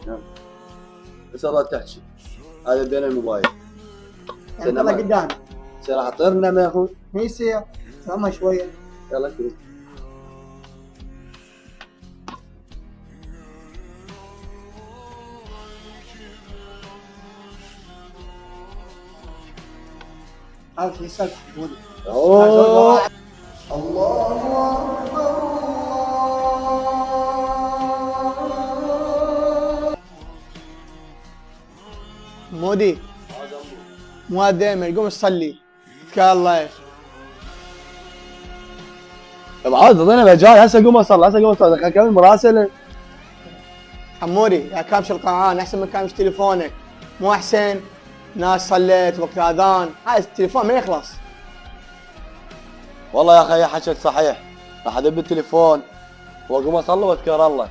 نعم. بس الله تحكي هذا بين الموبايل. يلا قدام. راح طيرنا ما يا اخوي. هي سير فهمها شويه. يلا شوف. هذا في سالفه مودي. اوه الله اكبر. مودي مو دائما قوم صلي اتكل الله. طب عاد انا جاي هسه قوم اصلي خليني اكمل مراسله. حمودي يا كامش القرآن احسن من كامش تليفونك، مو احسن ناس صليت وقت الاذان، هاي التليفون ما يخلص. والله يا اخي حكيك صحيح، راح ادب التليفون واقوم اصلي واذكر الله.